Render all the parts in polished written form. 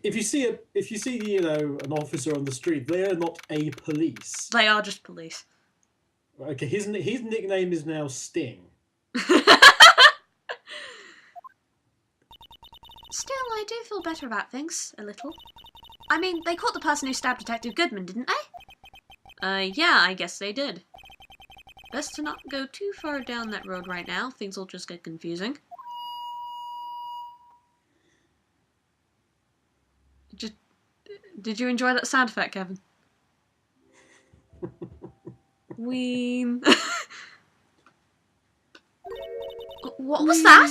if you see an officer on the street, they are not a police. They are just police. Okay, his nickname is now Sting. Still, I do feel better about things, a little. I mean, they caught the person who stabbed Detective Goodman, didn't they? Yeah, I guess they did. Best to not go too far down that road right now, things will just get confusing. Did you enjoy that sound effect, Kevin? Ween. What was that?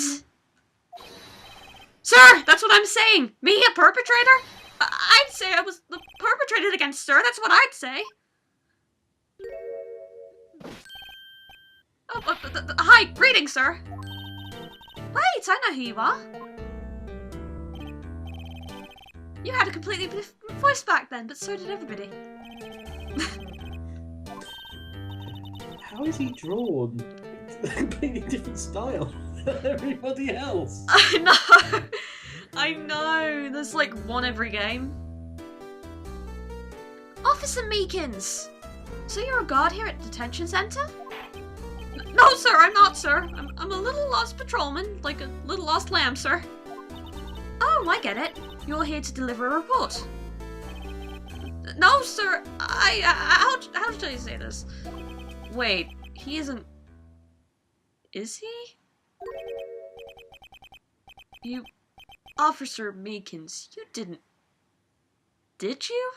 Sir, that's what I'm saying. Me, a perpetrator? I'd say I was the perpetrated against, sir. That's what I'd say. Hi, greetings, sir. Wait, I know who you are. You had a completely different voice back then, but so did everybody. How is he drawn? It's a completely different style than everybody else. I know. There's like one every game. Officer Meekins! So you're a guard here at detention center? No, sir, I'm not, sir. I'm a little lost patrolman, like a little lost lamb, sir. Oh, I get it. You're here to deliver a report. No, sir. How should I say this? Wait, he isn't... Is he? You... Officer Meekins, you didn't... Did you?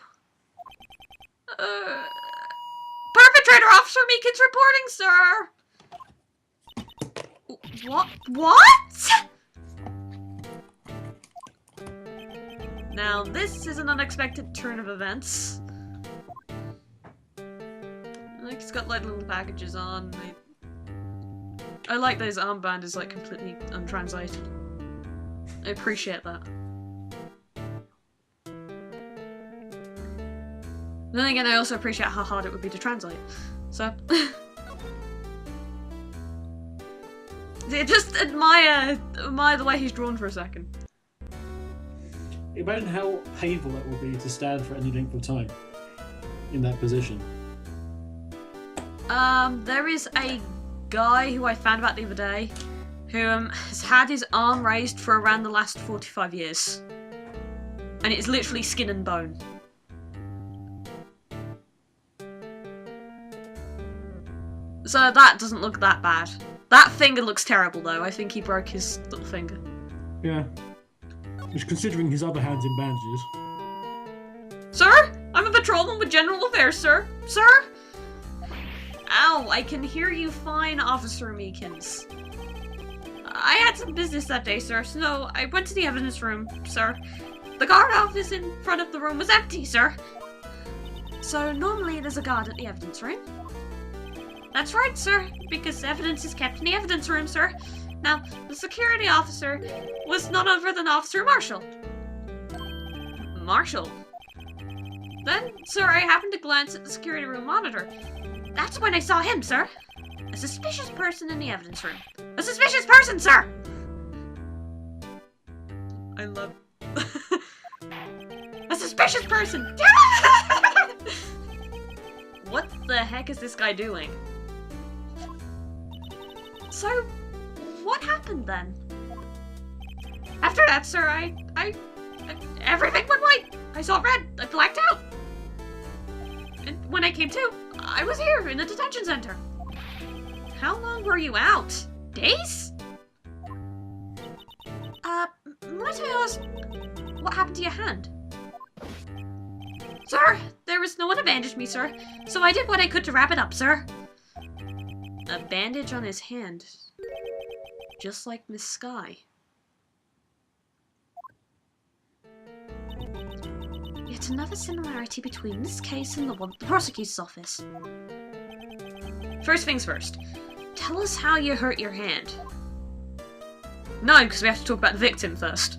Perpetrator Officer Meekins reporting, sir! What? Now, this is an unexpected turn of events. Like, he's got, like, little packages on. I like those armband is, like, completely untranslated. I appreciate that. Then again, I also appreciate how hard it would be to translate. So... just admire the way he's drawn for a second. Imagine how painful that will be to stand for any length of time in that position. There is a guy who I found out the other day who has had his arm raised for around the last 45 years. And it's literally skin and bone. So that doesn't look that bad. That finger looks terrible though. I think he broke his little finger. Yeah. Which, considering his other hand's in bandages. Sir? I'm a patrolman with general affairs, sir. Sir? Ow, I can hear you fine, Officer Meekins. I had some business that day, sir, so I went to the evidence room, sir. The guard office in front of the room was empty, sir. So normally there's a guard at the evidence room. That's right, sir, because evidence is kept in the evidence room, sir. Now, the security officer was none other than Officer Marshall. Marshall? Then, sir, I happened to glance at the security room monitor. That's when I saw him, sir. A suspicious person in the evidence room. A suspicious person, sir! I love... A suspicious person! What the heck is this guy doing? So, what happened then? After that, sir, everything went white. I saw red. I blacked out. And when I came to, I was here in the detention center. How long were you out? Days? Might I ask, what happened to your hand? Sir, there was no one to bandage me, sir. So I did what I could to wrap it up, sir. A bandage on his hand. Just like Miss Sky. Yet another similarity between this case and the one at the prosecutor's office. First things first. Tell us how you hurt your hand. No, because we have to talk about the victim first.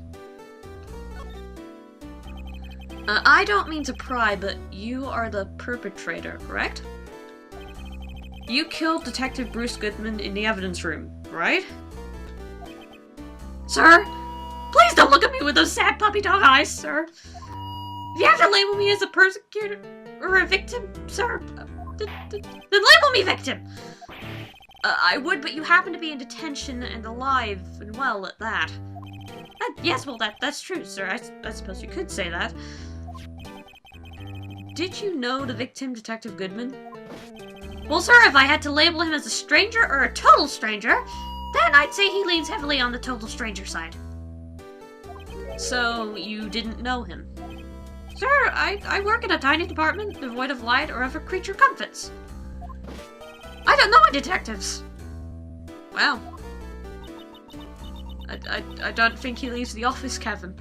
I don't mean to pry, but you are the perpetrator, correct? You killed Detective Bruce Goodman in the evidence room, right? Sir, please don't look at me with those sad puppy dog eyes, sir. If you have to label me as a persecutor or a victim, sir, then label me victim. I would, but you happen to be in detention and alive and well at that. Yes, well, that's true, sir. I suppose you could say that. Did you know the victim, Detective Goodman? Well, sir, if I had to label him as a stranger or a total stranger, then I'd say he leans heavily on the total stranger side. So, you didn't know him? Sir, I work in a tiny department devoid of light or other creature comforts. I don't know my detectives. Wow. I don't think he leaves the office, Kevin.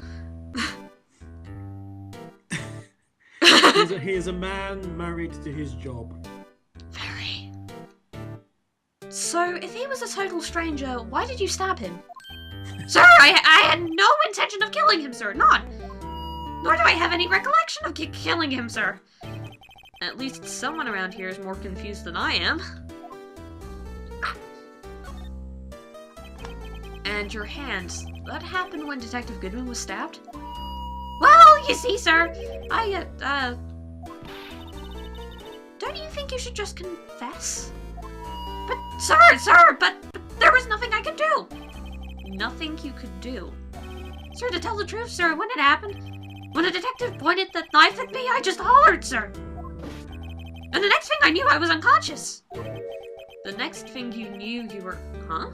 He is a man married to his job. Very. So, if he was a total stranger, why did you stab him? Sir, I had no intention of killing him, sir. None. Nor do I have any recollection of killing him, sir. At least someone around here is more confused than I am. And your hands. That happened when Detective Goodman was stabbed? Well, you see, sir, don't you think you should just confess? But, sir, but there was nothing I could do. Nothing you could do? Sir, to tell the truth, sir, when it happened, when the detective pointed that knife at me, I just hollered, sir. And the next thing I knew, I was unconscious. The next thing you knew, you were... Huh?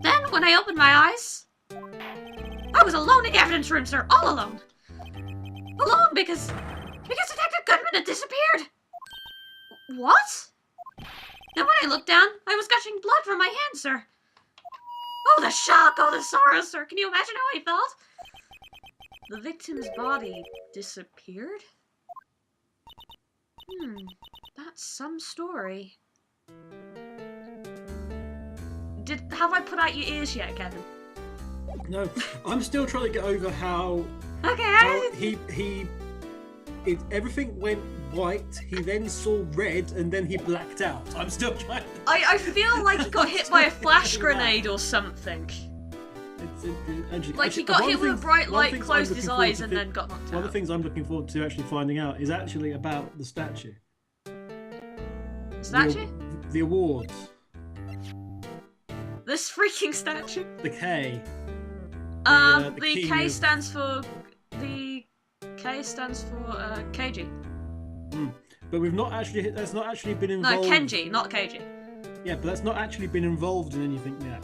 Then, when I opened my eyes, I was alone in the evidence room, sir. All alone. Alone because Detective Goodman had disappeared. What? Then when I looked down, I was gushing blood from my hand, sir. Oh, the shock, oh, the sorrow, sir. Can you imagine how I felt? The victim's body disappeared? That's some story. Have I put out your ears yet, Kevin? No, I'm still trying to get over how... Okay, how everything went white, he then saw red, and then he blacked out. I'm still trying to... I feel like he got hit by a flash grenade or something. Like he got hit with a bright light, closed his eyes, and then got knocked out. One of the things I'm looking forward to actually finding out is actually about the statue. Statue? The awards. This freaking statue? The K. The K stands for... The K stands for, KG. But we've not actually... That's not actually been involved... No, Kenji, not KG. Yeah, but that's not actually been involved in anything yet.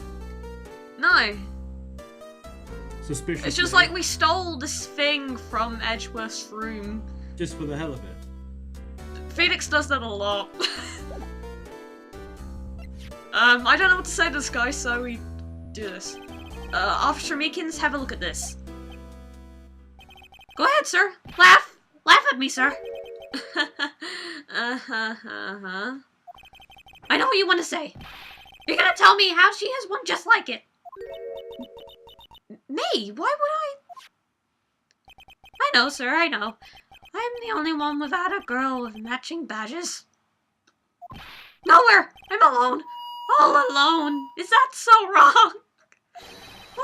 No. Suspicious. It's just like we stole this thing from Edgeworth's room. Just for the hell of it. Phoenix does that a lot. I don't know what to say to this guy, so we do this. Officer Meekins, have a look at this. Go ahead, sir. Laugh! Laugh at me, sir. I know what you want to say. You're gonna tell me how she has one just like it. Me? Why would I? I know, sir, I know. I'm the only one without a girl with matching badges. Nowhere! I'm alone. All alone. Is that so wrong?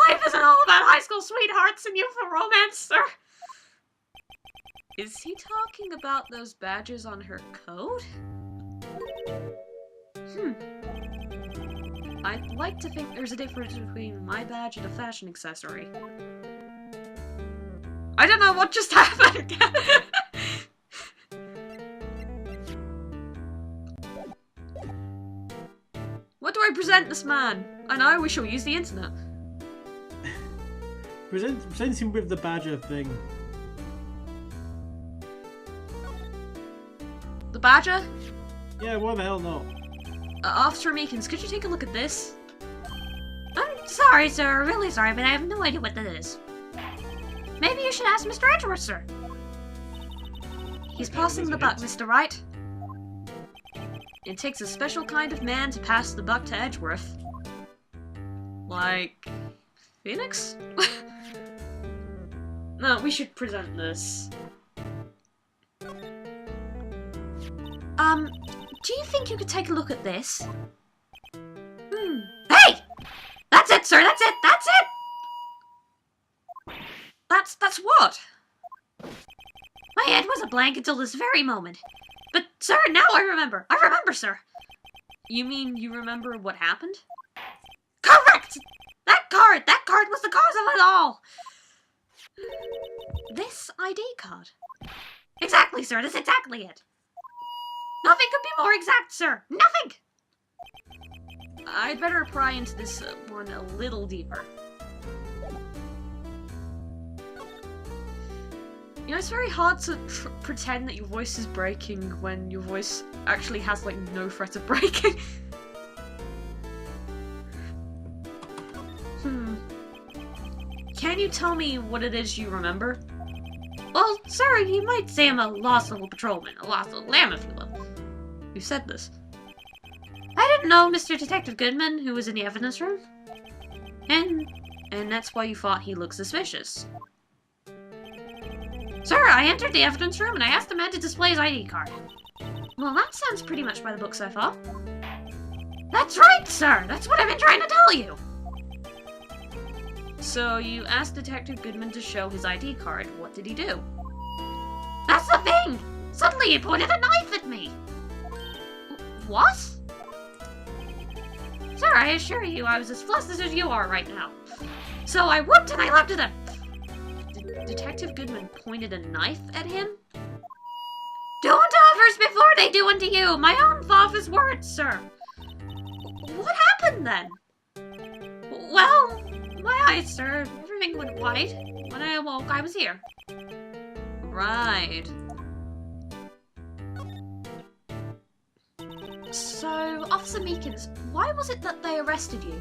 Life isn't all about high school sweethearts and youthful romance, sir. Is he talking about those badges on her coat? I'd like to think there's a difference between my badge and a fashion accessory. I don't know what just happened. What do I present this man? I know we shall use the internet. Present him with the badger thing. The badger? Yeah, why the hell not? Officer Meekins, could you take a look at this? I'm sorry, sir. Really sorry, but I have no idea what that is. Maybe you should ask Mr. Edgeworth, sir. He's passing the buck, Mr. Wright. It takes a special kind of man to pass the buck to Edgeworth. Like... Phoenix? No, we should present this. Do you think you could take a look at this? Hey! That's it, sir! That's it! That's it! That's what? My head was a blank until this very moment. But, sir, now I remember. I remember, sir. You mean you remember what happened? Correct! That card was the cause of it all! This ID card. Exactly, sir, that's exactly it. Nothing could be more exact, sir. Nothing! I'd better pry into this one a little deeper. You know, it's very hard to pretend that your voice is breaking when your voice actually has, like, no threat of breaking. Can you tell me what it is you remember? Well, sir, you might say I'm a lost little patrolman, a lost little lamb, if you will. Who said this? I didn't know Mr. Detective Goodman, who was in the evidence room. And that's why you thought he looked suspicious. Sir, I entered the evidence room and I asked the man to display his ID card. Well, that sounds pretty much by the book so far. That's right, sir! That's what I've been trying to tell you! So, you asked Detective Goodman to show his ID card. What did he do? That's the thing! Suddenly he pointed a knife at me! What? Sir, I assure you I was as flustered as you are right now. So I whooped and I leapt at him. Detective Goodman pointed a knife at him? Do unto others before they do unto you! My own father's words, sir! What happened then? Well, my eyes, sir. Everything went white. When I awoke, I was here. Right. So, Officer Meekins, why was it that they arrested you?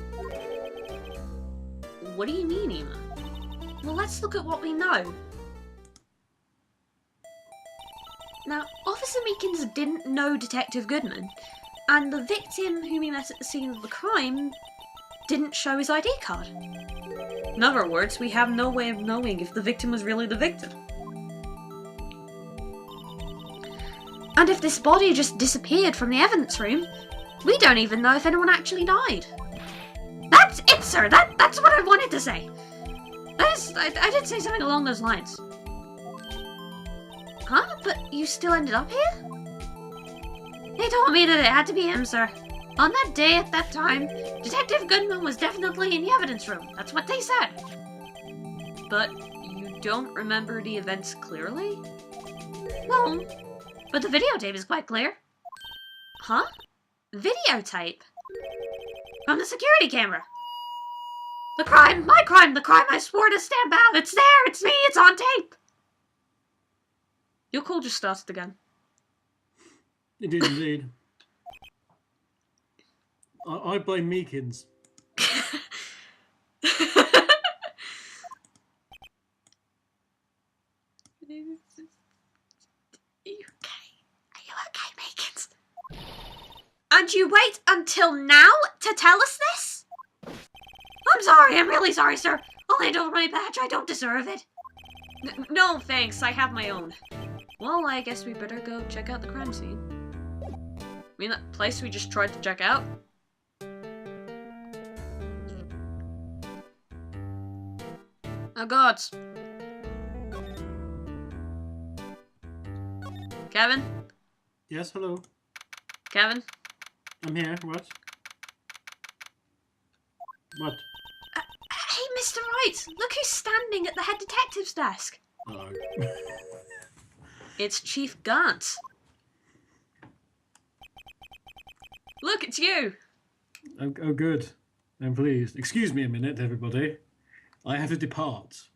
What do you mean, Ema? Well, let's look at what we know. Now, Officer Meekins didn't know Detective Goodman, and the victim whom he met at the scene of the crime didn't show his ID card. In other words, we have no way of knowing if the victim was really the victim. And if this body just disappeared from the evidence room, we don't even know if anyone actually died. That's it, sir! That's what I wanted to say! I did say something along those lines. Huh? But you still ended up here? They told me that it had to be him, sir. On that day, at that time, Detective Goodman was definitely in the evidence room. That's what they said. But you don't remember the events clearly? No, but the videotape is quite clear. Huh? Videotape? From the security camera. The crime, my crime, the crime I swore to stamp out. It's there, it's me, it's on tape. Your call just started again. It did indeed. I blame Meekins. Are you okay? Are you okay, Meekins? And you wait until now to tell us this? I'm sorry, I'm really sorry, sir. I'll hand over my badge, I don't deserve it. No, thanks, I have my own. Well, I guess we better go check out the crime scene. I mean, that place we just tried to check out? Oh, gods. Kevin? Yes, hello. Kevin? I'm here. What? What? Hey, Mr. Wright! Look who's standing at the head detective's desk! Oh. It's Chief Gant. Look, it's you! Oh, good. I'm pleased. Excuse me a minute, everybody. I have to depart.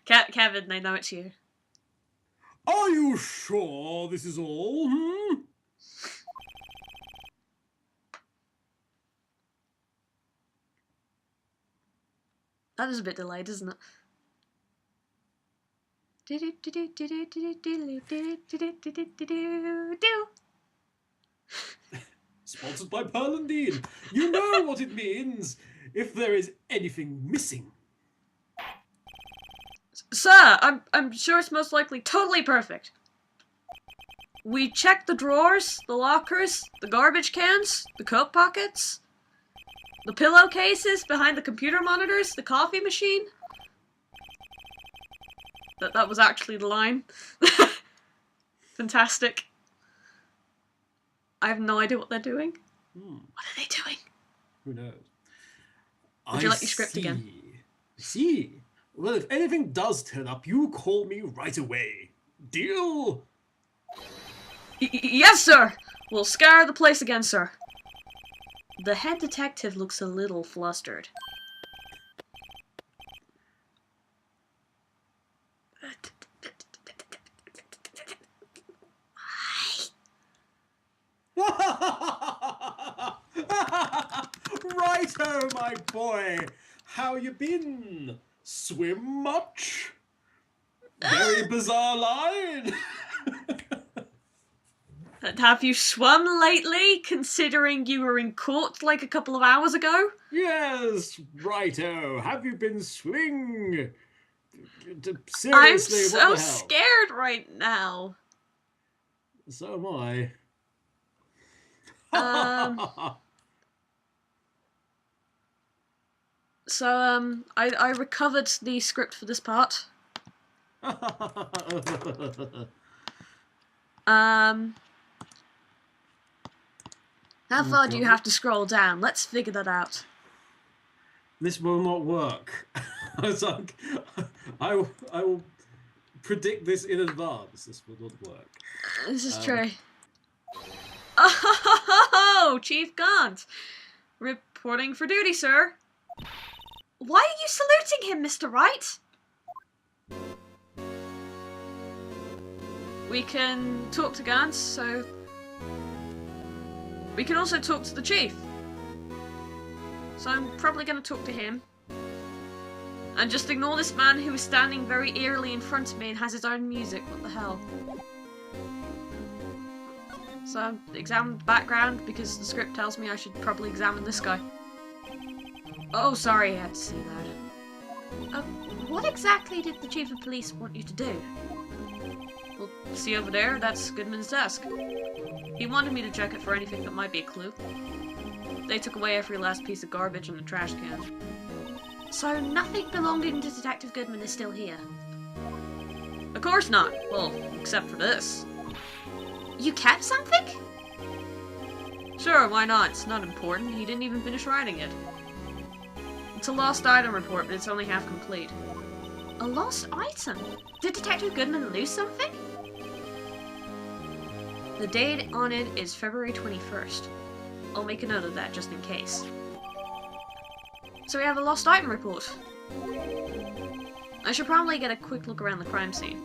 Kevin, they know it's you. Are you sure this is all? Hmm? That was a bit delayed, isn't it? Sponsored by Pearl and Dean. You know what it means if there is anything missing. Sir, I'm sure it's most likely totally perfect. We checked the drawers, the lockers, the garbage cans, the coat pockets, the pillowcases behind the computer monitors, the coffee machine. That was actually the line. Fantastic. I have no idea what they're doing. What are they doing? Who knows? Would you like your script again? I see. Well, if anything does turn up, you call me right away. Deal? Yes, sir! We'll scour the place again, sir. The head detective looks a little flustered. Righto, my boy. How you been? Swim much? Very bizarre line. Have you swum lately, considering you were in court like a couple of hours ago? Yes, righto. Have you been swimming? Seriously, I'm what so the hell? scared right now. So am I. I recovered the script for this part. How far do you have to scroll down? Let's figure that out. This will not work. I will predict this in advance. This will not work. This is true. Oh, Chief Gaunt! Reporting for duty, sir. Why are you saluting him, Mr. Wright? We can talk to Gaunt, so... We can also talk to the Chief. So I'm probably going to talk to him. And just ignore this man who is standing very eerily in front of me and has his own music. What the hell? So examine the background because the script tells me I should probably examine this guy. Oh, sorry, I had to see that. What exactly did the Chief of Police want you to do? Well, see over there? That's Goodman's desk. He wanted me to check it for anything that might be a clue. They took away every last piece of garbage in the trash can. So nothing belonging to Detective Goodman is still here? Of course not. Well, except for this. You kept something? Sure, why not? It's not important. He didn't even finish writing it. It's a lost item report, but it's only half complete. A lost item? Did Detective Goodman lose something? The date on it is February 21st. I'll make a note of that just in case. So we have a lost item report. I should probably get a quick look around the crime scene.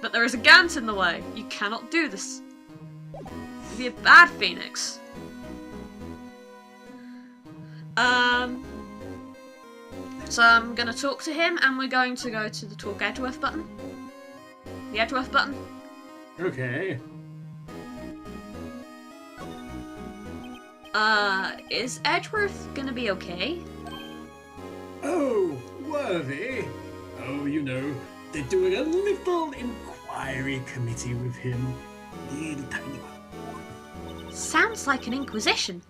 But there is a Gaunt in the way. You cannot do this. You'd be a bad Phoenix. So I'm gonna talk to him, and we're going to go to the Talk Edgeworth button. The Edgeworth button. Okay. Is Edgeworth gonna be okay? Oh, Worthy. Oh, you know, they're doing a little inquiry committee with him. Little tiny one. Sounds like an inquisition.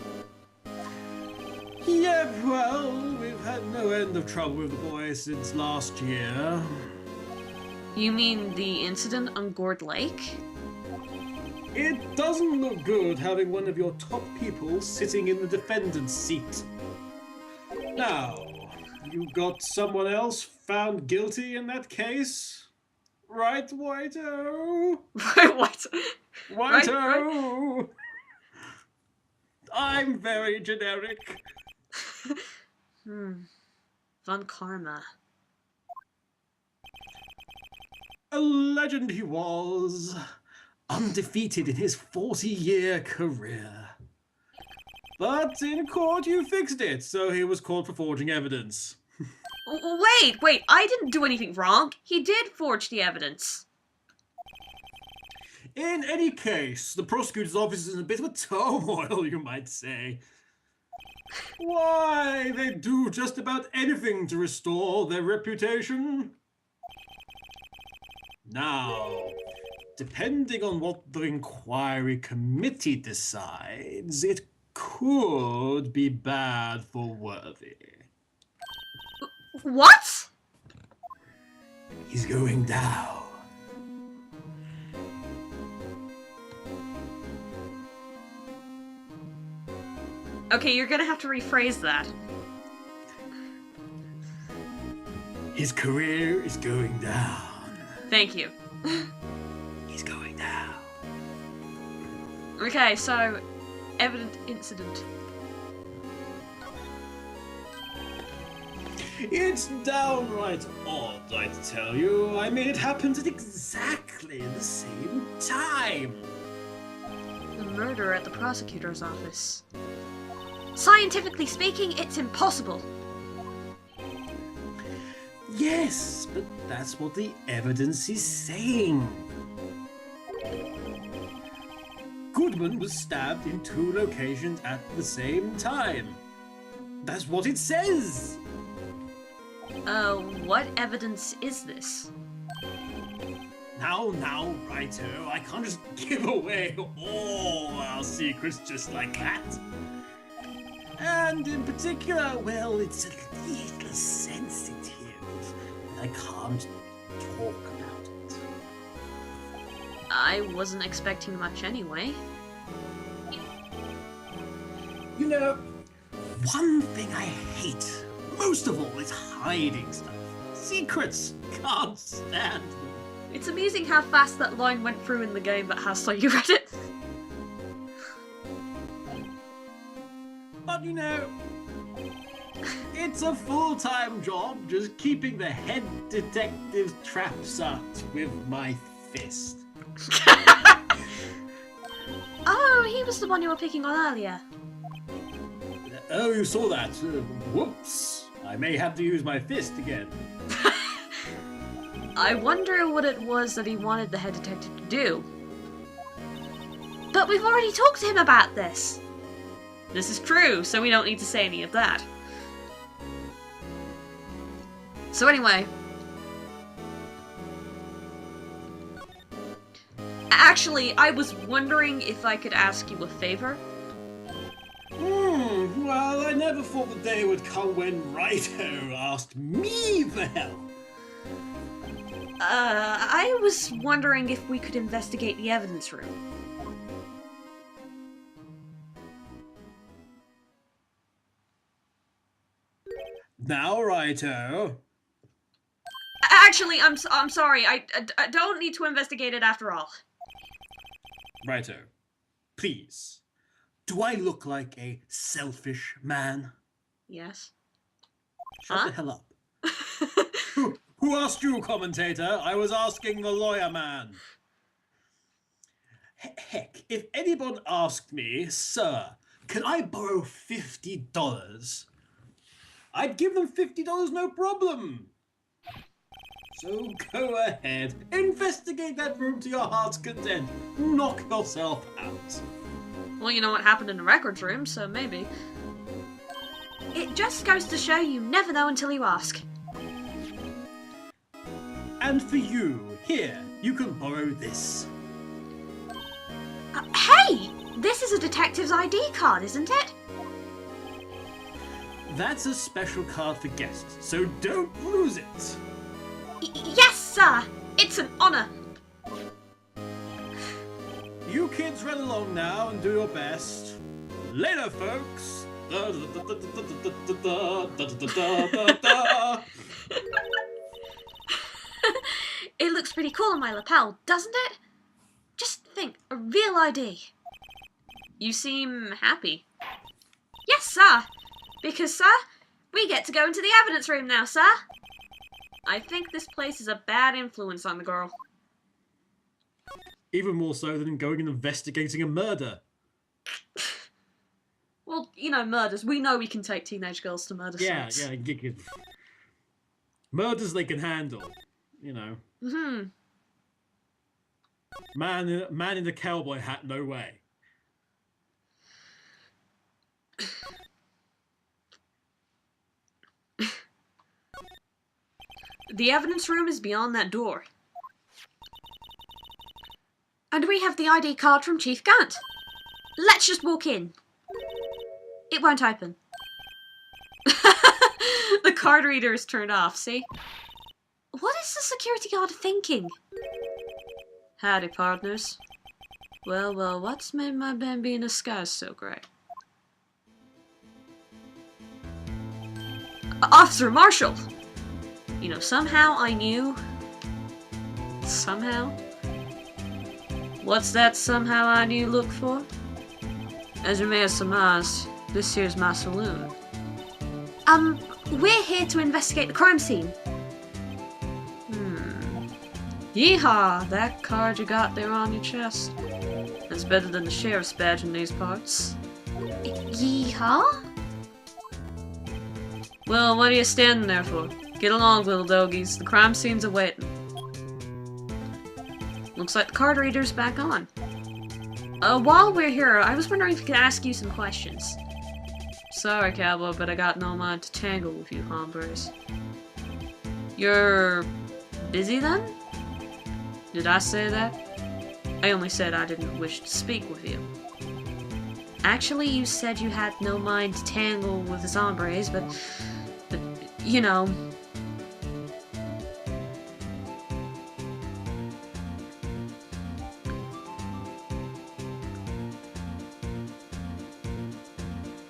Yeah, well, we've had no end of trouble with the boy since last year. You mean the incident on Gourd Lake? It doesn't look good having one of your top people sitting in the defendant's seat. Now, you got someone else found guilty in that case? Right, Whiteo? What? Whiteo! Right. I'm very generic. Von Karma. A legend he was. Undefeated in his 40-year career. But in court you fixed it, so he was caught for forging evidence. Wait, I didn't do anything wrong. He did forge the evidence. In any case, the prosecutor's office is in a bit of a turmoil, you might say. Why, they do just about anything to restore their reputation. Now, depending on what the inquiry committee decides, it could be bad for Worthy. What? He's going down. Okay, you're gonna have to rephrase that. His career is going down. Thank you. He's going down. Okay, so evident incident. It's downright odd, I tell you. I mean, it happens at exactly the same time. The murder at the prosecutor's office. Scientifically speaking, it's impossible. Yes, but that's what the evidence is saying. Goodman was stabbed in 2 locations at the same time. That's what it says. What evidence is this? Now, Righto, I can't just give away all our secrets just like that. And in particular, well, it's a little sensitive. I can't talk about it. I wasn't expecting much anyway. You know, one thing I hate most of all is hiding stuff. Secrets. Can't stand them. It's amazing how fast that line went through in the game, but how slow you read it. But you know, it's a full-time job just keeping the head detective's traps up with my fist. Oh, he was the one you were picking on earlier. Oh, you saw that. Whoops. I may have to use my fist again. I wonder what it was that he wanted the head detective to do. But we've already talked to him about this. This is true, so we don't need to say any of that. So anyway. Actually, I was wondering if I could ask you a favor. Well, I never thought the day would come when Righto asked me for help. I was wondering if we could investigate the evidence room. Now, Righto. Actually, I'm sorry. I don't need to investigate it after all. Righto. Please. Do I look like a selfish man? Yes. Shut the hell up. Who asked you, commentator? I was asking the lawyer man. Heck, if anyone asked me, sir, can I borrow $50? I'd give them $50 no problem. So go ahead, investigate that room to your heart's content. Knock yourself out. Well, you know what happened in the records room, so maybe. It just goes to show you never know until you ask. And for you, here, you can borrow this. Hey! This is a detective's ID card, isn't it? That's a special card for guests, so don't lose it. Yes, sir! It's an honor! You kids run along now and do your best. Later, folks! It looks pretty cool on my lapel, doesn't it? Just think, a real ID. You seem happy. Yes, sir! Because, sir, we get to go into the evidence room now, sir! I think this place is a bad influence on the girl. Even more so than going and investigating a murder. Well, you know, murders. We know we can take teenage girls to murder sites. Yeah. Murders they can handle, you know. Man in a cowboy hat, no way. The evidence room is beyond that door. And we have the ID card from Chief Gant. Let's just walk in. It won't open. The card reader is turned off, see? What is the security guard thinking? Howdy, partners. Well, what's made my Bambina skies so great? Officer Marshall! You know, somehow I knew... Somehow? What's that somehow I knew look for? As you may have surmised, this here's my saloon. We're here to investigate the crime scene. Yeehaw! That card you got there on your chest. That's better than the sheriff's badge in these parts. Yeehaw? Well, what are you standing there for? Get along, little doggies. The crime scene's awaiting. Looks like the card reader's back on. While we're here, I was wondering if I could ask you some questions. Sorry, cowboy, but I got no mind to tangle with you hombres. You're... busy then? Did I say that? I only said I didn't wish to speak with you. Actually, you said you had no mind to tangle with the hombres, but you know...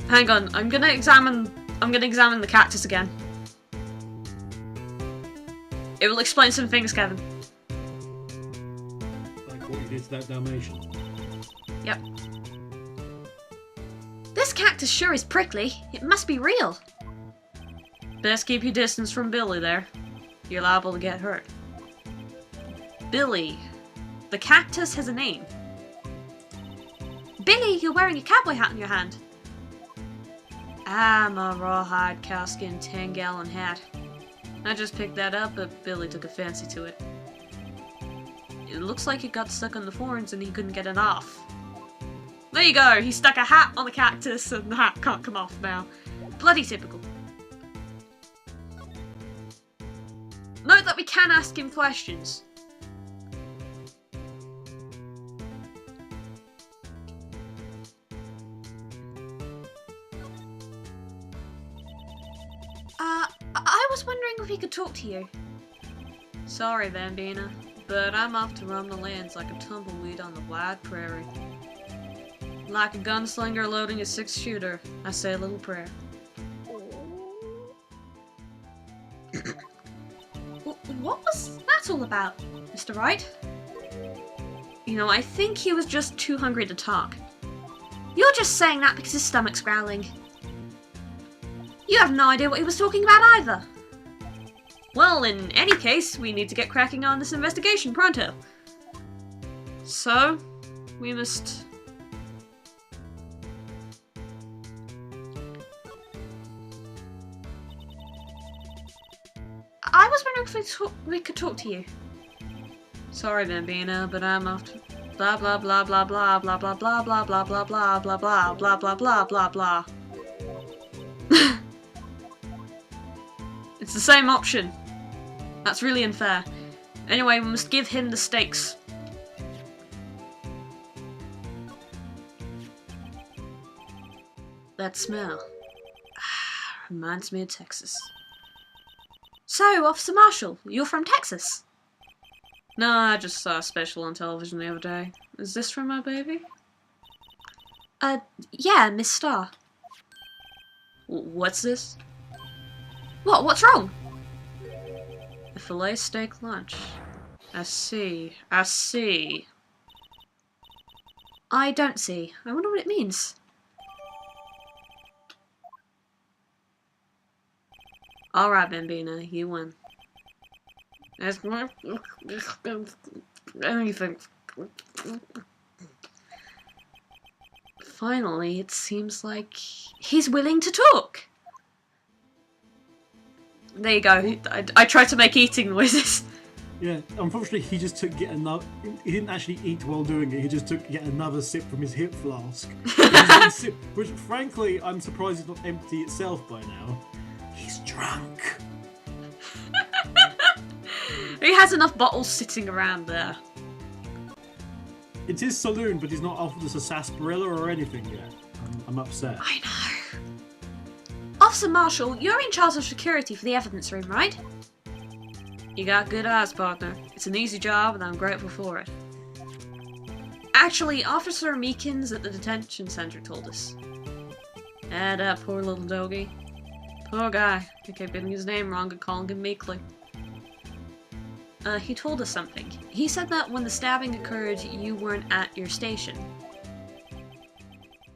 Hang on, I'm gonna examine the cactus again. It will explain some things, Kevin. Like what you did to that Dalmatian. Yep. This cactus sure is prickly. It must be real. Best keep your distance from Billy there. You're liable to get hurt. Billy. The cactus has a name. Billy, you're wearing a cowboy hat in your hand. Ah, my rawhide, cowskin, 10-gallon hat. I just picked that up, but Billy took a fancy to it. It looks like it got stuck on the thorns and he couldn't get it off. There you go, he stuck a hat on the cactus and the hat can't come off now. Bloody typical. Note that we can ask him questions. I was wondering if we could talk to you. Sorry, Bambina, but I'm off to roam the lands like a tumbleweed on the wide prairie. Like a gunslinger loading a 6-shooter, I say a little prayer. What was that all about, Mr. Wright? You know, I think he was just too hungry to talk. You're just saying that because his stomach's growling. You have no idea what he was talking about either. Well, in any case, we need to get cracking on this investigation pronto. So, we must... I was wondering if we could talk to you. Sorry, Bambina, but I'm off to... Blah blah blah blah blah blah blah blah blah blah blah blah blah blah blah blah blah blah blah. It's the same option. That's really unfair. Anyway, we must give him the stakes. That smell. Reminds me of Texas. So, Officer Marshall, you're from Texas? No, I just saw a special on television the other day. Is this from my baby? Yeah, Miss Starr. What's this? What's wrong? A filet steak lunch. I see. I see. I don't see. I wonder what it means. Alright, Bambina, you win. Anything. Finally, it seems like He's willing to talk. There you go. I tried to make eating noises. Yeah, unfortunately he just took yet another... He didn't actually eat while doing it, he just took yet another sip from his hip flask. Which, frankly, I'm surprised it's not empty itself by now. He's drunk. He has enough bottles sitting around there. It's his saloon, but he's not offered us a sarsaparilla or anything yet. I'm upset. I know. Officer Marshall, you're in charge of security for the evidence room, right? You got good eyes, partner. It's an easy job, and I'm grateful for it. Actually, Officer Meekins at the detention center told us. Ah, that poor little doggy. Poor guy. I kept getting his name wrong and calling him Meekly. He told us something. He said that when the stabbing occurred, you weren't at your station.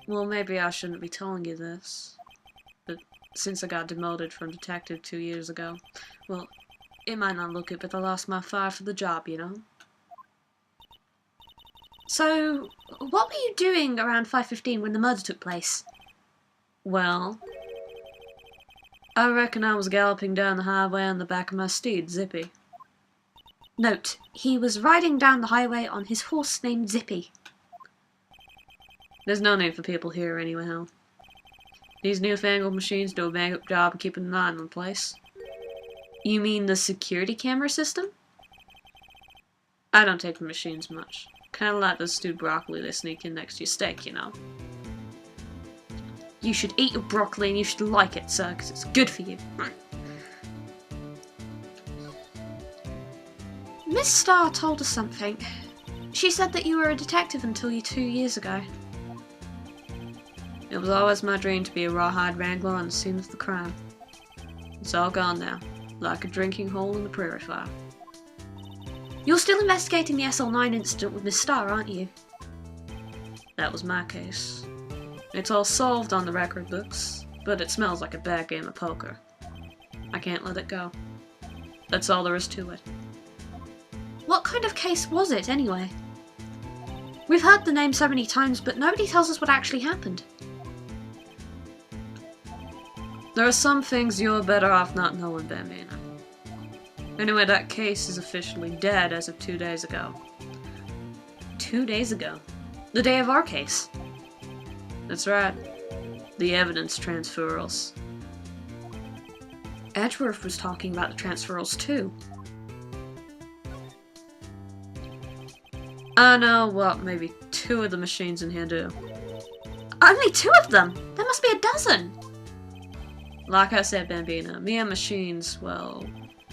Well, maybe I shouldn't be telling you this. But since I got demoted from detective 2 years ago, well, it might not look it, but I lost my fire for the job, you know? So, what were you doing around 5:15 when the murder took place? Well, I reckon I was galloping down the highway on the back of my steed, Zippy. Note, he was riding down the highway on his horse named Zippy. There's no need for people here anyhow. These newfangled machines do a bang-up job of keeping an eye on the place. You mean the security camera system? I don't take the machines much. Kinda like the stewed broccoli they sneak in next to your steak, you know? You should eat your broccoli and you should like it, sir, because it's good for you. Miss Starr told us something. She said that you were a detective until 2 years ago. It was always my dream to be a rawhide wrangler on the scene of the crime. It's all gone now, like a drinking hole in the prairie fire. You're still investigating the SL9 incident with Miss Starr, aren't you? That was my case. It's all solved on the record books, but it smells like a bad game of poker. I can't let it go. That's all there is to it. What kind of case was it, anyway? We've heard the name so many times, but nobody tells us what actually happened. There are some things you're better off not knowing, Bambina. Anyway, that case is officially dead as of 2 days ago. 2 days ago? The day of our case? That's right. The evidence transferals. Edgeworth was talking about the transferals too. I know what maybe 2 of the machines in here do. Only 2 of them? There must be a dozen! Like I said, Bambina, me and machines, well,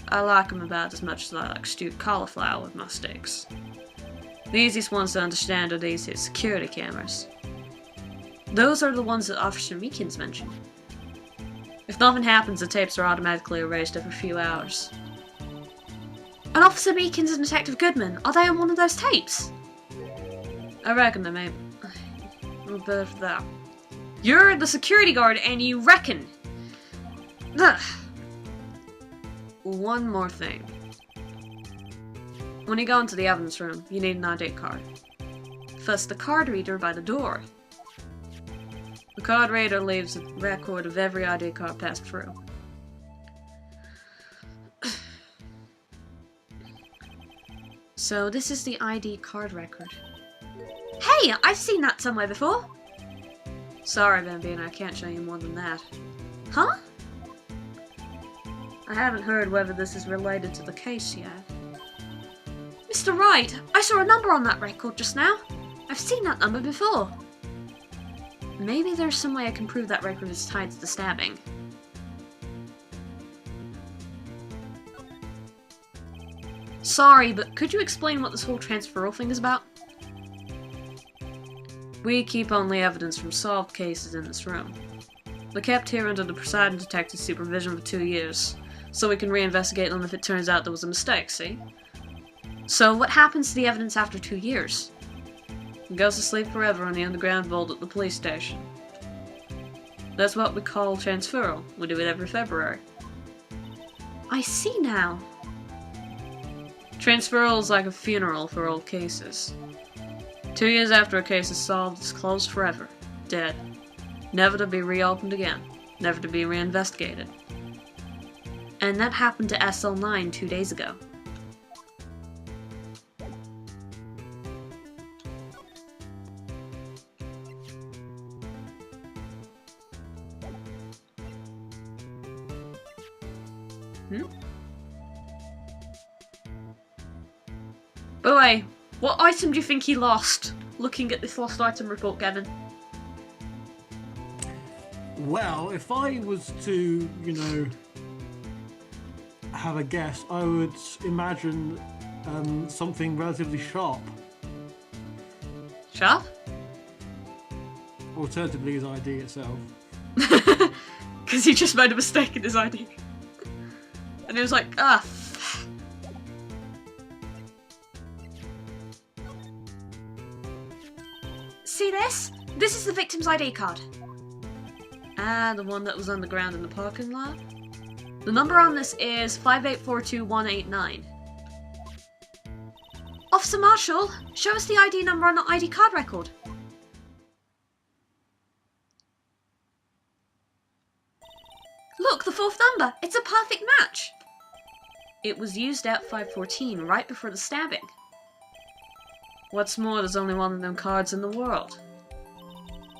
I like them about as much as I like stewed cauliflower with my steaks. The easiest ones to understand are these here security cameras. Those are the ones that Officer Meekins mentioned. If nothing happens, the tapes are automatically erased every few hours. And Officer Meekins and Detective Goodman, are they on one of those tapes? I reckon they may. A bit of that. You're the security guard and you reckon. Ugh. One more thing. When you go into the evidence room, you need an ID card. First, the card reader by the door. The card reader leaves a record of every ID card passed through. So this is the ID card record. Hey, I've seen that somewhere before. Sorry, Bambina, I can't show you more than that. Huh? I haven't heard whether this is related to the case yet. Mr. Wright, I saw a number on that record just now. I've seen that number before. Maybe there's some way I can prove that record is tied to the stabbing. Sorry, but could you explain what this whole transferal thing is about? We keep only evidence from solved cases in this room. They're kept here under the presiding detective's supervision for 2 years, so we can reinvestigate them if it turns out there was a mistake, see? So what happens to the evidence after 2 years? It goes to sleep forever in the underground vault at the police station. That's what we call transferal. We do it every February. I see now. Transferal is like a funeral for old cases. 2 years after a case is solved, it's closed forever. Dead. Never to be reopened again. Never to be reinvestigated. And that happened to SL9 2 days ago. By the way, what item do you think he lost? Looking at this lost item report, Kevin. Well, if I was to, have a guess, I would imagine something relatively sharp. Sharp? Alternatively, his ID itself. Because he just made a mistake in his ID. And he was like, ah. See this? This is the victim's ID card. Ah, the one that was on the ground in the parking lot. The number on this is 5842189. Officer Marshall, show us the ID number on the ID card record. Look, the fourth number. It's a perfect match. It was used at 514, right before the stabbing. What's more, there's only one of them cards in the world.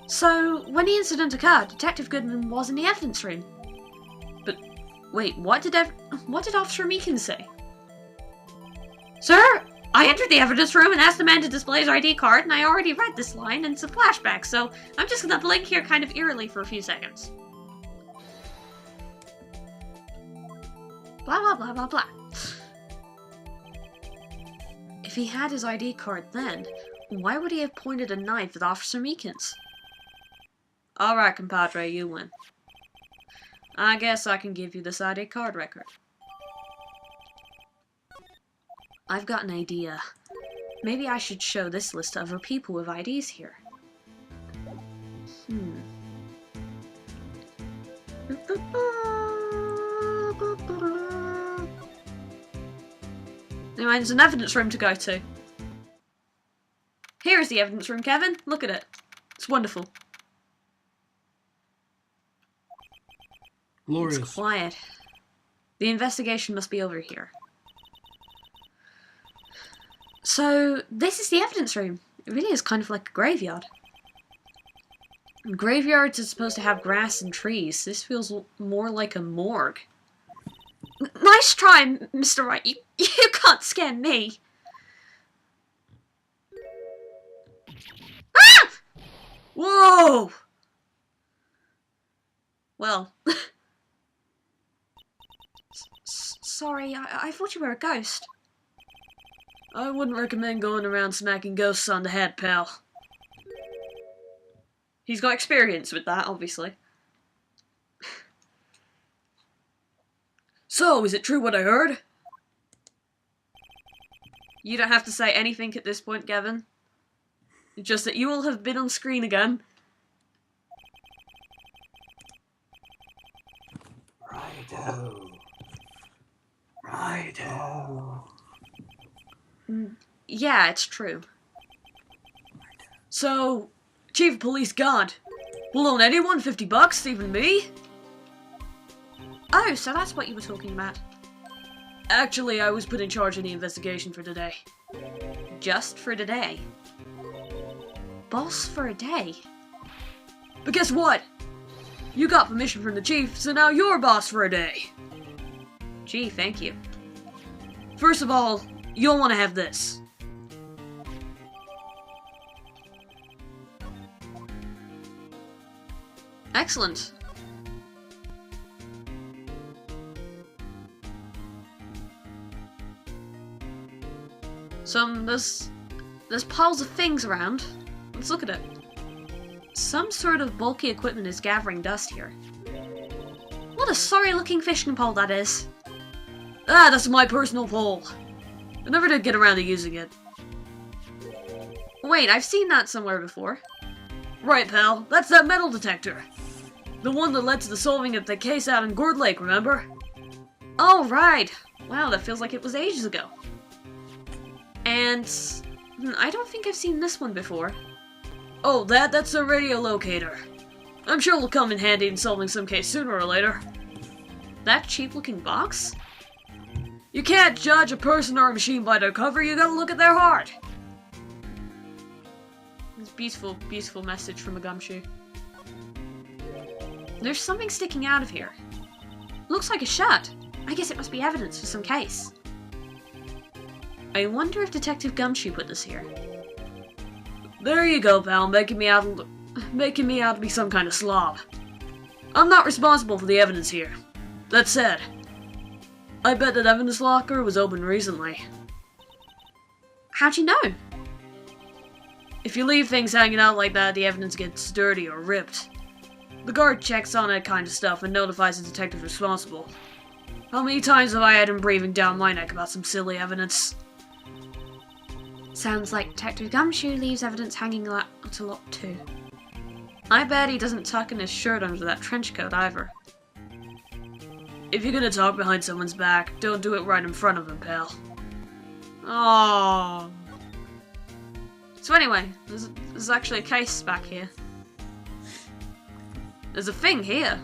So, when the incident occurred, Detective Goodman was in the evidence room. But, wait, what did Officer Meekins say? Sir, I entered the evidence room and asked the man to display his ID card, and I already read this line, and it's a flashback, so I'm just gonna blink here kind of eerily for a few seconds. Blah, blah, blah, blah, blah. If he had his ID card then, why would he have pointed a knife at Officer Meekins? Alright, compadre, you win. I guess I can give you this ID card record. I've got an idea. Maybe I should show this list to other people with IDs here. Anyway, there's an evidence room to go to. Here is the evidence room, Kevin. Look at it. It's wonderful. Glorious. It's quiet. The investigation must be over here. So, this is the evidence room. It really is kind of like a graveyard. And graveyards are supposed to have grass and trees. This feels more like a morgue. Nice try, Mr. Wright. You can't scare me. Ah! Whoa! Well. Sorry, I thought you were a ghost. I wouldn't recommend going around smacking ghosts on the head, pal. He's got experience with that, obviously. So, is it true what I heard? You don't have to say anything at this point, Gavin. It's just that you will have been on screen again. Righto. Righto. Yeah, it's true. So, Chief of Police gone. Will loan anyone $50, even me? Oh, so that's what you were talking about. Actually, I was put in charge of the investigation for today. Just for today? Boss for a day? But guess what? You got permission from the chief, so now you're boss for a day. Gee, thank you. First of all, you'll want to have this. Excellent. There's piles of things around. Let's look at it. Some sort of bulky equipment is gathering dust here. What a sorry looking fishing pole that is. Ah, that's my personal pole. I never did get around to using it. Wait, I've seen that somewhere before. Right, pal, that's that metal detector. The one that led to the solving of the case out in Gourd Lake, remember? Oh, right. Wow, that feels like it was ages ago. And I don't think I've seen this one before. Oh, that's a radio locator. I'm sure it'll come in handy in solving some case sooner or later. That cheap-looking box? You can't judge a person or a machine by their cover, you gotta look at their heart. This beautiful, beautiful message from a gumshoe. There's something sticking out of here. Looks like a shirt. I guess it must be evidence for some case. I wonder if Detective Gumshoe put this here. There you go, pal, making me out to be some kind of slob. I'm not responsible for the evidence here. That said, I bet that evidence locker was opened recently. How'd you know? If you leave things hanging out like that, the evidence gets dirty or ripped. The guard checks on that kind of stuff and notifies the detective responsible. How many times have I had him breathing down my neck about some silly evidence? Sounds like Detective Gumshoe leaves evidence hanging out a lot too. I bet he doesn't tuck in his shirt under that trench coat either. If you're gonna talk behind someone's back, don't do it right in front of him, pal. Oh. So anyway, there's actually a case back here. There's a thing here.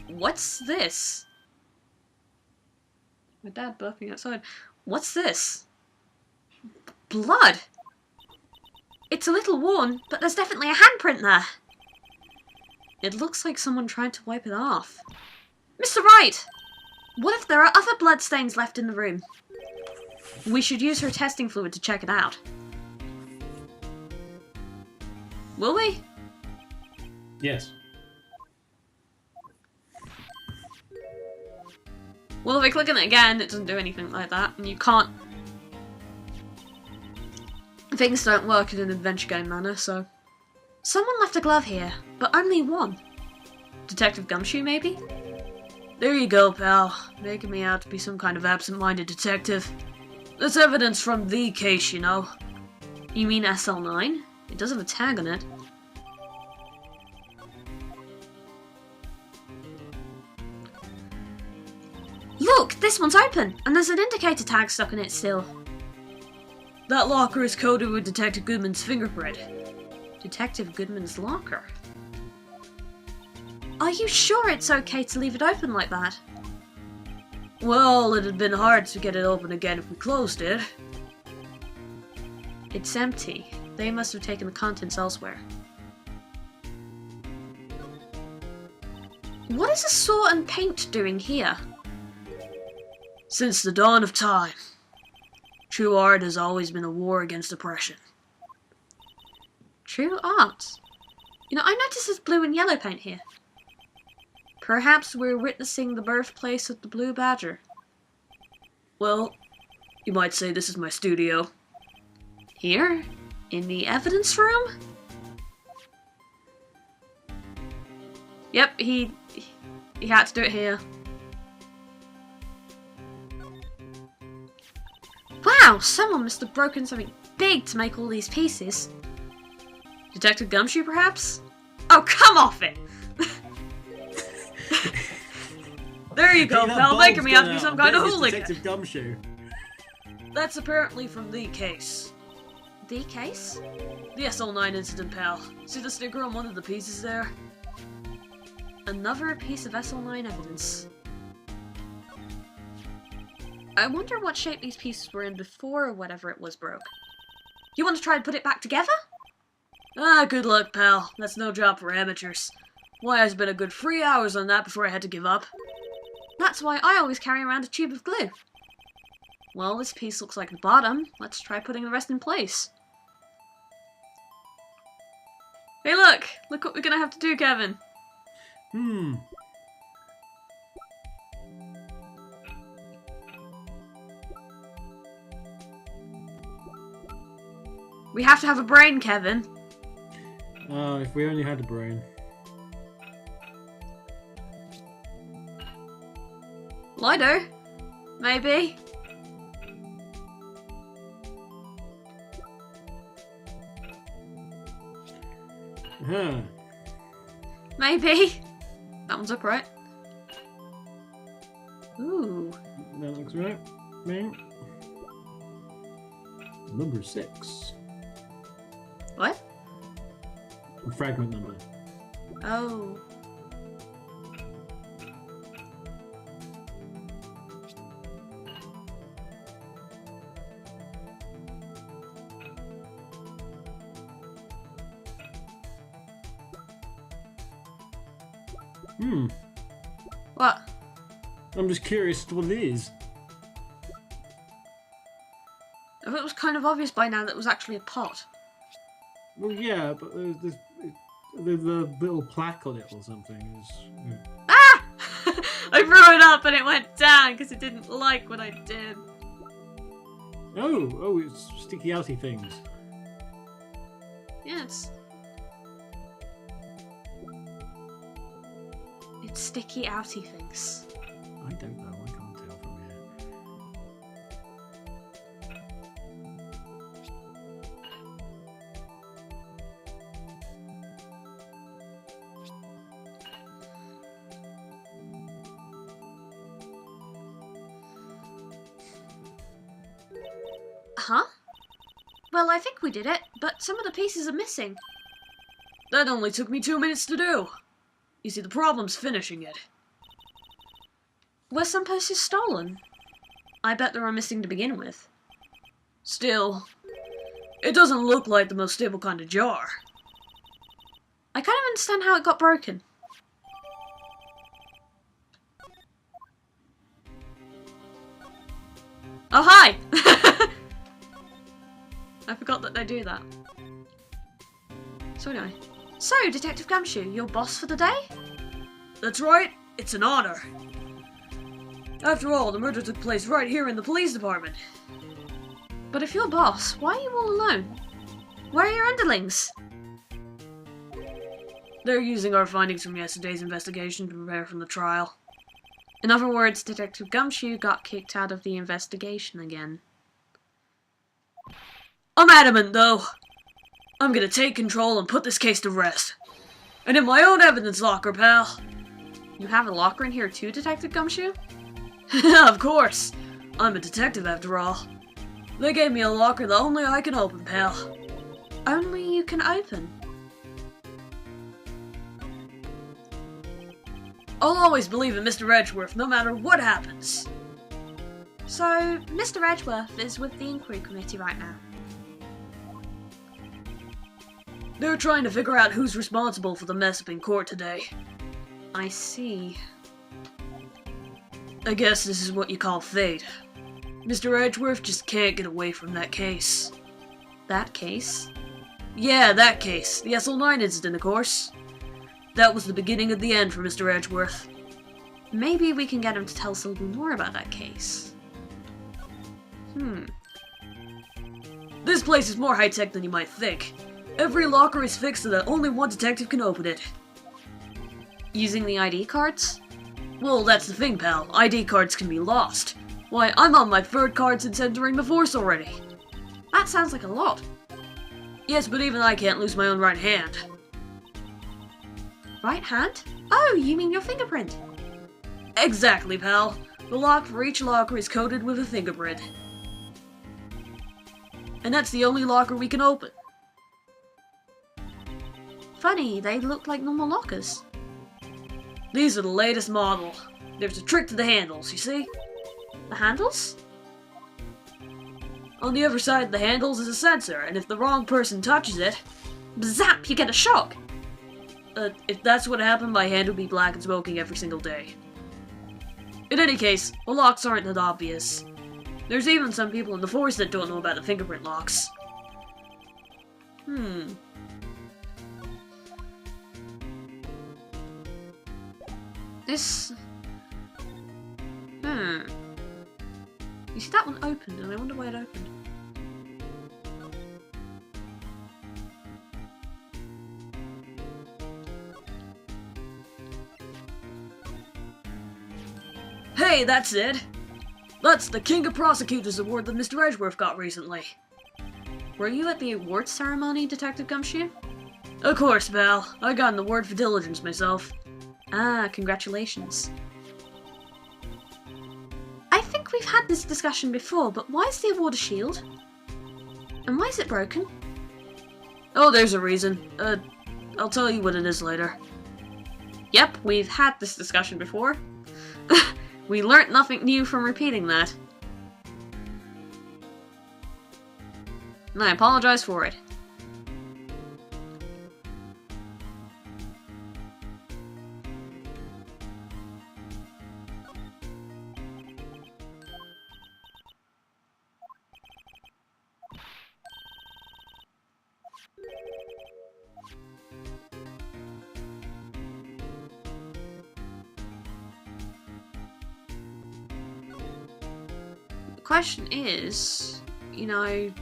What's this? My dad burping outside. What's this? Blood! It's a little worn, but there's definitely a handprint there. It looks like someone tried to wipe it off. Mr. Wright! What if there are other bloodstains left in the room? We should use her testing fluid to check it out. Will we? Yes. Well, if I click on it again, it doesn't do anything like that, and you can't... Things don't work in an adventure game manner, so... Someone left a glove here, but only one. Detective Gumshoe, maybe? There you go, pal. Making me out to be some kind of absent-minded detective. That's evidence from the case, you know. You mean SL9? It does have a tag on it. Look! This one's open! And there's an indicator tag stuck in it still. That locker is coded with Detective Goodman's fingerprint. Detective Goodman's locker? Are you sure it's okay to leave it open like that? Well, it'd been hard to get it open again if we closed it. It's empty. They must have taken the contents elsewhere. What is a saw and paint doing here? Since the dawn of time, true art has always been a war against oppression. True art? You know, I noticed there's blue and yellow paint here. Perhaps we're witnessing the birthplace of the Blue Badger. Well, you might say this is my studio. Here? In the evidence room? Yep, he had to do it here. Wow, someone must have broken something big to make all these pieces. Detective Gumshoe, perhaps? Oh, come off it! There you go, pal, making me out to be some kind of hooligan. Detective Gumshoe. That's apparently from the case. The case? The SL9 incident, pal. See the sticker on one of the pieces there? Another piece of SL9 evidence. I wonder what shape these pieces were in before whatever it was broke. You want to try and put it back together? Ah, good luck, pal. That's no job for amateurs. Why, I spent a good 3 hours on that before I had to give up. That's why I always carry around a tube of glue. Well, this piece looks like the bottom. Let's try putting the rest in place. Hey, look! Look what we're gonna have to do, Kevin. We have to have a brain, Kevin. Oh, if we only had a brain. Lido? Maybe? Huh. Maybe? That one's upright. Ooh. That looks right. Me. Number 6. What? A fragment number. Oh. What? I'm just curious as to what it is. I thought it was kind of obvious by now that it was actually a pot. Well, yeah, but there's the little plaque on it or something. Ah! I threw it up and it went down because it didn't like what I did. Oh, it's sticky outy things. Yeah, it's sticky outy things. I don't know. I can't tell from here. Huh? Well, I think we did it, but some of the pieces are missing. That only took me 2 minutes to do. You see, the problem's finishing it. Were some pieces stolen? I bet they were missing to begin with. Still, it doesn't look like the most stable kind of jar. I kind of understand how it got broken. Oh, hi! I forgot that they do that. So anyway. So, Detective Gumshoe, your boss for the day? That's right, it's an honor. After all, the murder took place right here in the police department. But if you're boss, why are you all alone? Where are your underlings? They're using our findings from yesterday's investigation to prepare for the trial. In other words, Detective Gumshoe got kicked out of the investigation again. I'm adamant, though. I'm gonna take control and put this case to rest. And in my own evidence locker, pal. You have a locker in here too, Detective Gumshoe? Of course. I'm a detective after all. They gave me a locker that only I can open, pal. Only you can open? I'll always believe in Mr. Edgeworth, no matter what happens. So, Mr. Edgeworth is with the inquiry committee right now. They're trying to figure out who's responsible for the mess up in court today. I see. I guess this is what you call fate. Mr. Edgeworth just can't get away from that case. That case? Yeah, that case. The SL9 incident, of course. That was the beginning of the end for Mr. Edgeworth. Maybe we can get him to tell us a little more about that case. This place is more high-tech than you might think. Every locker is fixed so that only one detective can open it. Using the ID cards? Well, that's the thing, pal. ID cards can be lost. Why, I'm on my third card since entering the force already. That sounds like a lot. Yes, but even I can't lose my own right hand. Right hand? Oh, you mean your fingerprint? Exactly, pal. The lock for each locker is coded with a fingerprint. And that's the only locker we can open. Funny, they look like normal lockers. These are the latest model. There's a trick to the handles, you see? The handles? On the other side of the handles is a sensor, and if the wrong person touches it... Zap! You get a shock! If that's what happened, my hand would be black and smoking every single day. In any case, the locks aren't that obvious. There's even some people in the force that don't know about the fingerprint locks. This... You see, that one opened, and I wonder why it opened. Hey, that's it! That's the King of Prosecutors award that Mr. Edgeworth got recently. Were you at the awards ceremony, Detective Gumshoe? Of course, pal. I got an award for diligence myself. Ah, congratulations. I think we've had this discussion before, but why is the award a shield? And why is it broken? Oh, there's a reason. I'll tell you what it is later. Yep, we've had this discussion before. We learnt nothing new from repeating that. And I apologize for it. question is, you know,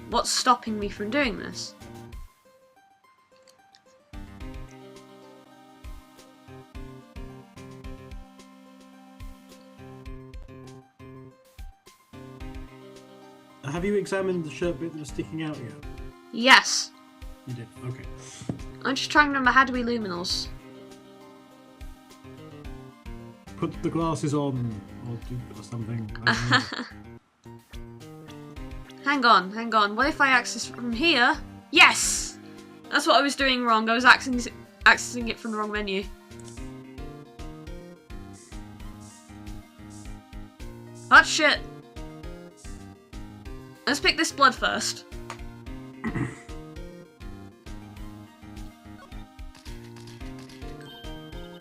what's stopping me from doing this? Have you examined the shirt bit that was sticking out yet? Yes. You did. Okay. I'm just trying to remember how do we luminals. Put the glasses on, or something. I don't know. Hang on. What if I access from here? Yes! That's what I was doing wrong. I was accessing it from the wrong menu. Hot shit. Let's pick this blood first.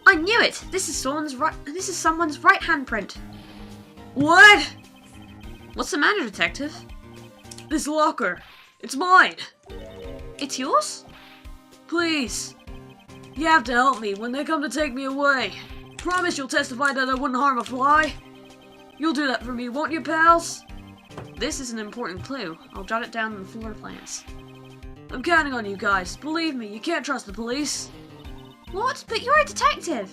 I knew it! This is someone's right handprint. What? What's the matter, detective? This locker. It's mine. It's yours? Please. You have to help me when they come to take me away. Promise you'll testify that I wouldn't harm a fly. You'll do that for me, won't you, pals? This is an important clue. I'll jot it down in the floor plans. I'm counting on you guys. Believe me, you can't trust the police. What? But you're a detective.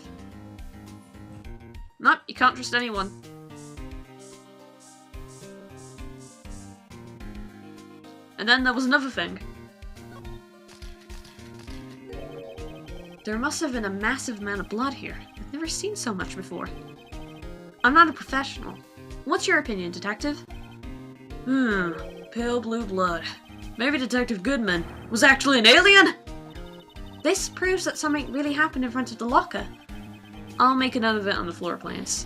Nope, you can't trust anyone. And then there was another thing. There must have been a massive amount of blood here. I've never seen so much before. I'm not a professional. What's your opinion, detective? Pale blue blood. Maybe Detective Goodman was actually an alien? This proves that something really happened in front of the locker. I'll make a note of it on the floor plans.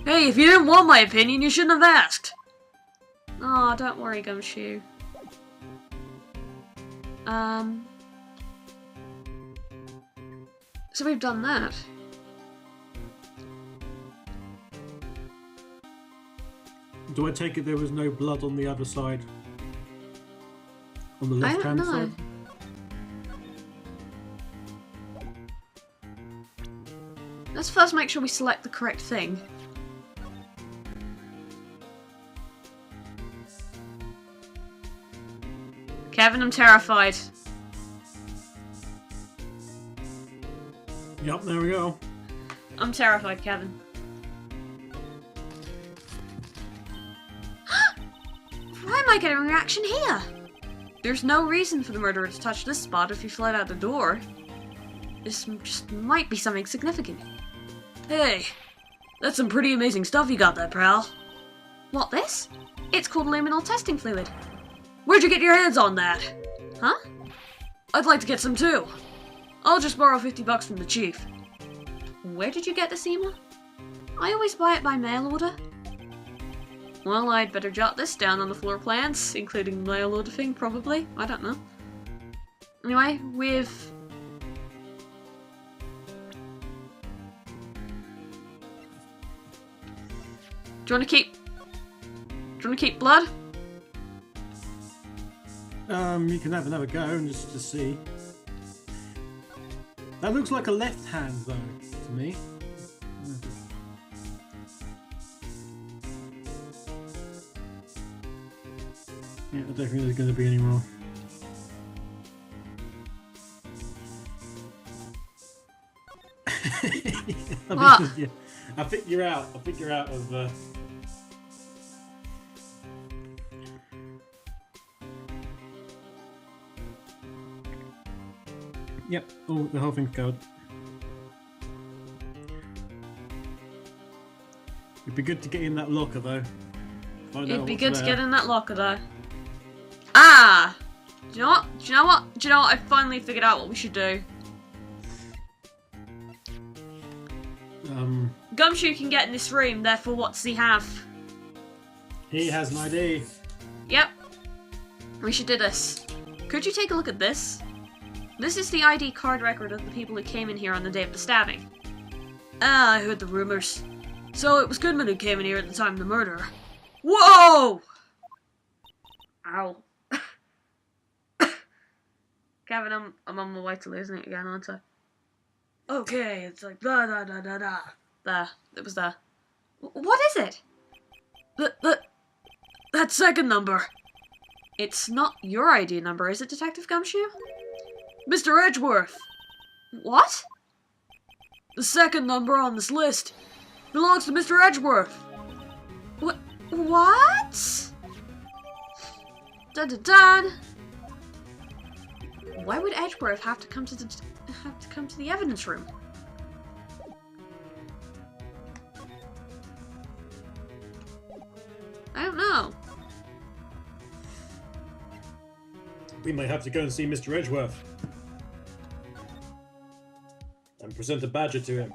Hey, if you didn't want my opinion, you shouldn't have asked. Oh, don't worry, Gumshoe. So we've done that. Do I take it there was no blood on the other side? On the left-hand side? Let's first make sure we select the correct thing. Kevin, I'm terrified. Yup, there we go. I'm terrified, Kevin. Why am I getting a reaction here? There's no reason for the murderer to touch this spot if he fled out the door. This just might be something significant. Hey, that's some pretty amazing stuff you got there, pal. What, this? It's called luminol testing fluid. Where'd you get your hands on that? Huh? I'd like to get some too. I'll just borrow $50 from the chief. Where did you get this, Ema? I always buy it by mail order. Well, I'd better jot this down on the floor plans, including the mail order thing, probably. I don't know. Anyway, with... Do you want to keep blood? You can have another go and just to see. That looks like a left hand, though, to me. Yeah, I don't think there's going to be any more. I think you're out. I think you're out of. Yep. Oh, the whole thing's covered. It'd be good to get in that locker, though. It'd be good to get in that locker, though. Ah! Do you know what? Do you know what? Do you know what? I finally figured out what we should do. Gumshoe can get in this room, therefore what does he have? He has an ID. Yep. We should do this. Could you take a look at this? This is the ID card record of the people who came in here on the day of the stabbing. Ah, I heard the rumors. So it was Goodman who came in here at the time of the murder. Whoa! Ow. Kevin, I'm on my way to losing it again, aren't I? Okay, it's like da da da da da. There. It was there. What is it? That second number. It's not your ID number, is it, Detective Gumshoe? Mr. Edgeworth! What? The second number on this list belongs to Mr. Edgeworth. What? Dun dun dun. Why would Edgeworth have to come to the evidence room? I don't know. We may have to go and see Mr. Edgeworth. And present a badger to him.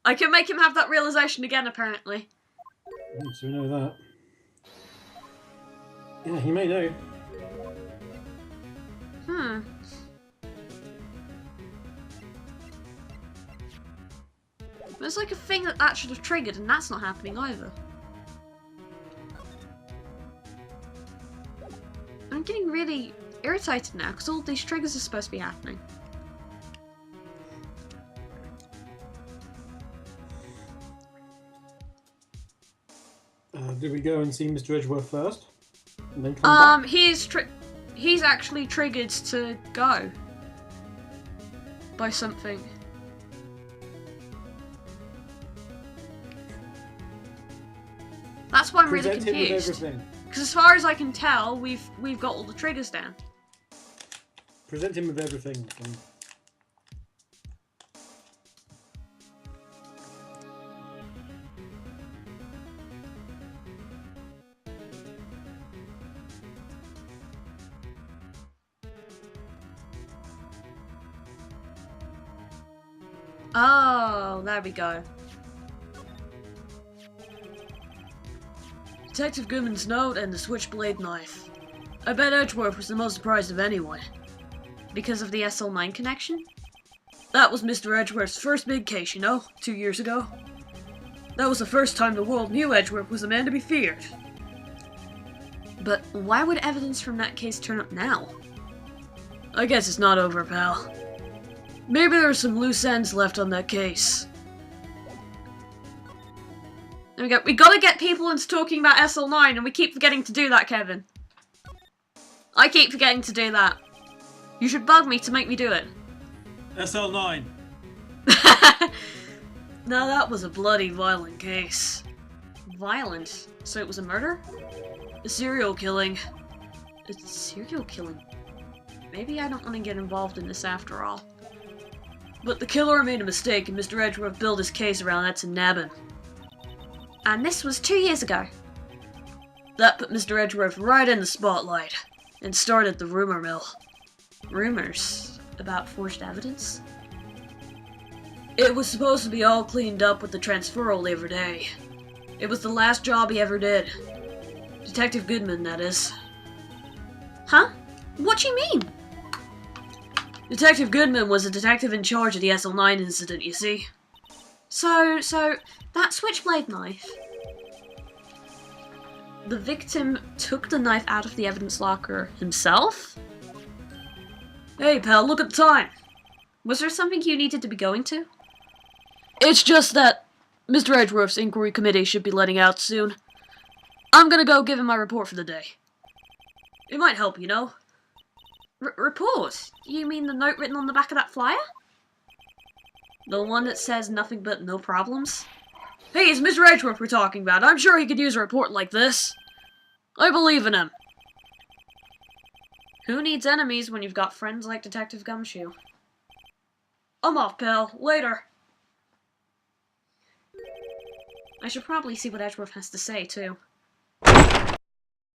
I can make him have that realization again, apparently. So we know that. Yeah, he may know. There's like a thing that should have triggered, and that's not happening either. I'm getting really irritated now, because all these triggers are supposed to be happening. Do we go and see Mr. Edgeworth first? And then come back? He's actually triggered to go. By something. That's why I'm really Present him with confused. everything. Because as far as I can tell, we've got all the triggers down. Present him with everything. Oh, there we go. Detective Goodman's note and the switchblade knife. I bet Edgeworth was the most surprised of anyone. Because of the SL9 connection? That was Mr. Edgeworth's first big case, you know, 2 years ago. That was the first time the world knew Edgeworth was a man to be feared. But why would evidence from that case turn up now? I guess it's not over, pal. Maybe there are some loose ends left on that case. There we go. We gotta get people into talking about SL9, and we keep forgetting to do that, Kevin. I keep forgetting to do that. You should bug me to make me do it. SL9. Now that was a bloody violent case. Violent? So it was a murder? A serial killing. A serial killing? Maybe I don't want to get involved in this after all. But the killer made a mistake, and Mr. Edgeworth built his case around that to nab him. And this was 2 years ago. That put Mr. Edgeworth right in the spotlight, and started the rumor mill. Rumors about forged evidence? It was supposed to be all cleaned up with the transferal Labor Day. It was the last job he ever did. Detective Goodman, that is. Huh? What do you mean? Detective Goodman was a detective in charge of the SL9 incident, you see. So, that switchblade knife. The victim took the knife out of the evidence locker himself? Hey, pal, look at the time. Was there something you needed to be going to? It's just that Mr. Edgeworth's inquiry committee should be letting out soon. I'm gonna go give him my report for the day. It might help, you know. Report? You mean the note written on the back of that flyer? The one that says nothing but no problems? Hey, it's Mr. Edgeworth we're talking about. I'm sure he could use a report like this. I believe in him. Who needs enemies when you've got friends like Detective Gumshoe? I'm off, pal. Later. I should probably see what Edgeworth has to say, too.